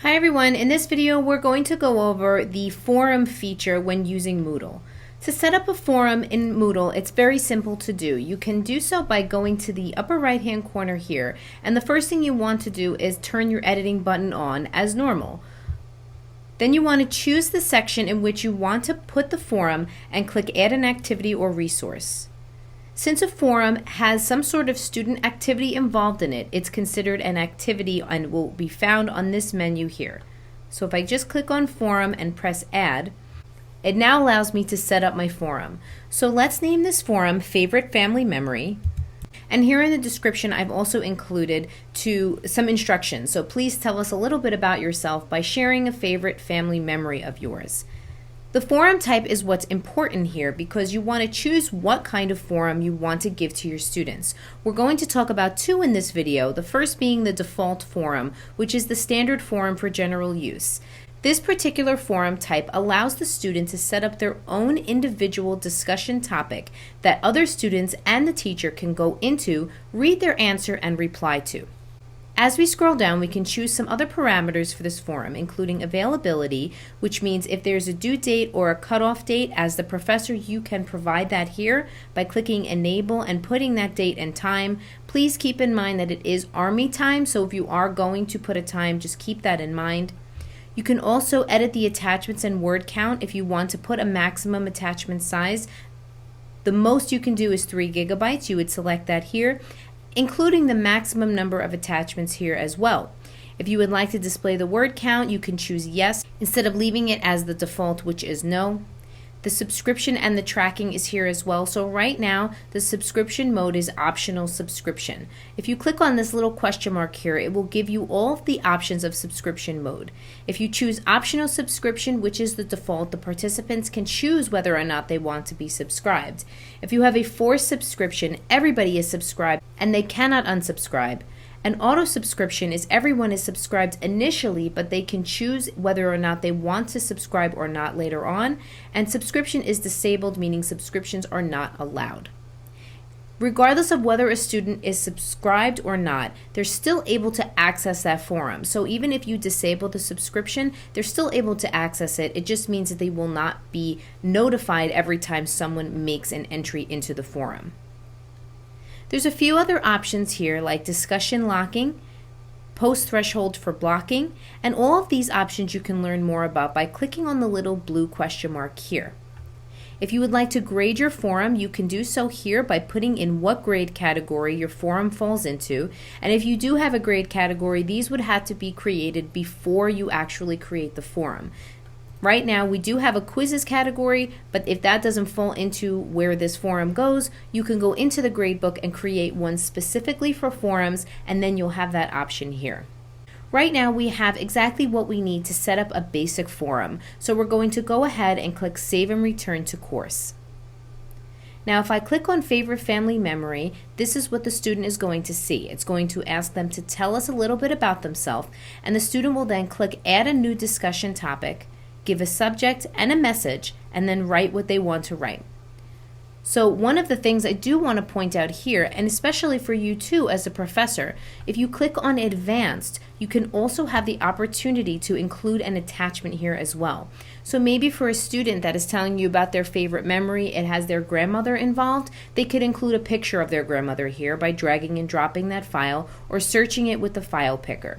Hi everyone, in this video we're going to go over the forum feature when using Moodle. To set up a forum in Moodle, it's very simple to do. You can do so by going to the upper right hand corner here, and the first thing you want to do is turn your editing button on as normal. Then you want to choose the section in which you want to put the forum and click Add an Activity or Resource. Since a forum has some sort of student activity involved in it, it's considered an activity and will be found on this menu here. So if I just click on Forum and press Add, it now allows me to set up my forum. So let's name this forum Favorite Family Memory. And here in the description I've also included some instructions. So please tell us a little bit about yourself by sharing a favorite family memory of yours. The forum type is what's important here because you want to choose what kind of forum you want to give to your students. We're going to talk about two in this video, the first being the default forum, which is the standard forum for general use. This particular forum type allows the student to set up their own individual discussion topic that other students and the teacher can go into, read their answer, and reply to. As we scroll down, we can choose some other parameters for this forum, including availability, which means if there's a due date or a cutoff date, as the professor, you can provide that here by clicking Enable and putting that date and time. Please keep in mind that it is Army time, so if you are going to put a time, just keep that in mind. You can also edit the attachments and word count if you want to put a maximum attachment size. The most you can do is 3 gigabytes. You would select that here, including the maximum number of attachments here as well. If you would like to display the word count, you can choose yes instead of leaving it as the default, which is no. The subscription and the tracking is here as well. So right now, the subscription mode is optional subscription. If you click on this little question mark here, it will give you all of the options of subscription mode. If you choose optional subscription, which is the default, the participants can choose whether or not they want to be subscribed. If you have a forced subscription, everybody is subscribed and they cannot unsubscribe. An auto subscription is everyone is subscribed initially, but they can choose whether or not they want to subscribe or not later on. And subscription is disabled, meaning subscriptions are not allowed. Regardless of whether a student is subscribed or not, they're still able to access that forum. So even if you disable the subscription, they're still able to access it. It just means that they will not be notified every time someone makes an entry into the forum. There's a few other options here like discussion locking, post threshold for blocking, and all of these options you can learn more about by clicking on the little blue question mark here. If you would like to grade your forum, you can do so here by putting in what grade category your forum falls into. And if you do have a grade category, these would have to be created before you actually create the forum. Right now, we do have a quizzes category, but if that doesn't fall into where this forum goes, you can go into the gradebook and create one specifically for forums, and then you'll have that option here. Right now, we have exactly what we need to set up a basic forum, so we're going to go ahead and click Save and Return to Course. Now, if I click on Favorite Family Memory, this is what the student is going to see. It's going to ask them to tell us a little bit about themselves, and the student will then click Add a New Discussion Topic, give a subject and a message, and then write what they want to write. So one of the things I do want to point out here, and especially for you too as a professor, if you click on Advanced, you can also have the opportunity to include an attachment here as well. So maybe for a student that is telling you about their favorite memory, it has their grandmother involved, they could include a picture of their grandmother here by dragging and dropping that file or searching it with the file picker.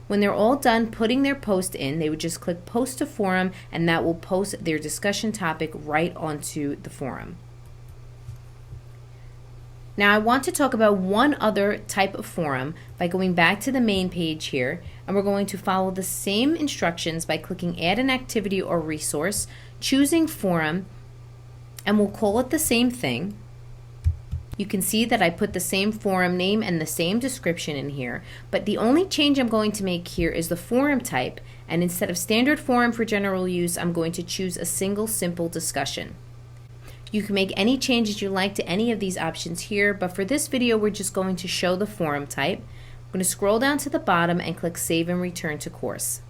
When they're all done putting their post in, they would just click Post to Forum, and that will post their discussion topic right onto the forum. Now I want to talk about one other type of forum by going back to the main page here, and we're going to follow the same instructions by clicking Add an Activity or Resource, choosing Forum, and we'll call it the same thing. You can see that I put the same forum name and the same description in here, but the only change I'm going to make here is the forum type, and instead of standard forum for general use, I'm going to choose a single simple discussion. You can make any changes you like to any of these options here, but for this video we're just going to show the forum type. I'm going to scroll down to the bottom and click Save and Return to Course.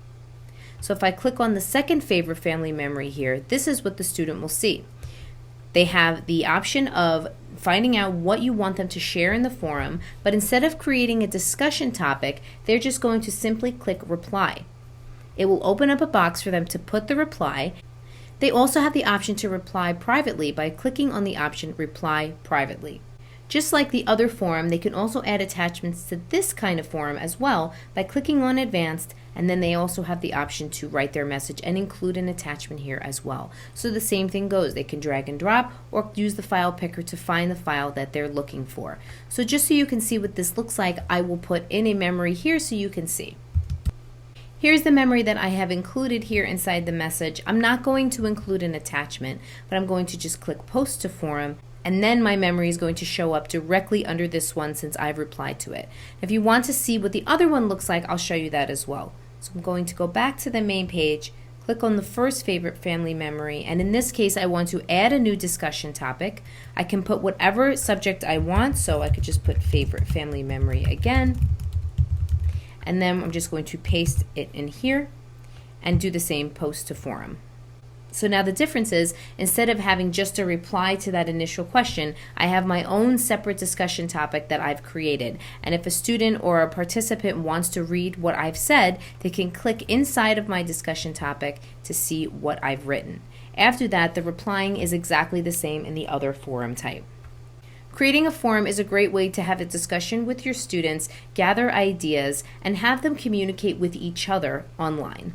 So if I click on the second favorite family memory here, this is what the student will see. They have the option of finding out what you want them to share in the forum, but instead of creating a discussion topic, they're just going to simply click reply. It will open up a box for them to put the reply. They also have the option to reply privately by clicking on the option reply privately. Just like the other forum, they can also add attachments to this kind of forum as well by clicking on advanced, and then they also have the option to write their message and include an attachment here as well. So the same thing goes. They can drag and drop or use the file picker to find the file that they're looking for. So just so you can see what this looks like, I will put in a memory here so you can see. Here's the memory that I have included here inside the message. I'm not going to include an attachment, but I'm going to just click post to forum, and then my memory is going to show up directly under this one since I've replied to it. If you want to see what the other one looks like, I'll show you that as well. So I'm going to go back to the main page, click on the first favorite family memory, and in this case I want to add a new discussion topic. I can put whatever subject I want, so I could just put favorite family memory again, and then I'm just going to paste it in here and do the same post to forum. So now the difference is, instead of having just a reply to that initial question, I have my own separate discussion topic that I've created. And if a student or a participant wants to read what I've said, they can click inside of my discussion topic to see what I've written. After that, the replying is exactly the same in the other forum type. Creating a forum is a great way to have a discussion with your students, gather ideas, and have them communicate with each other online.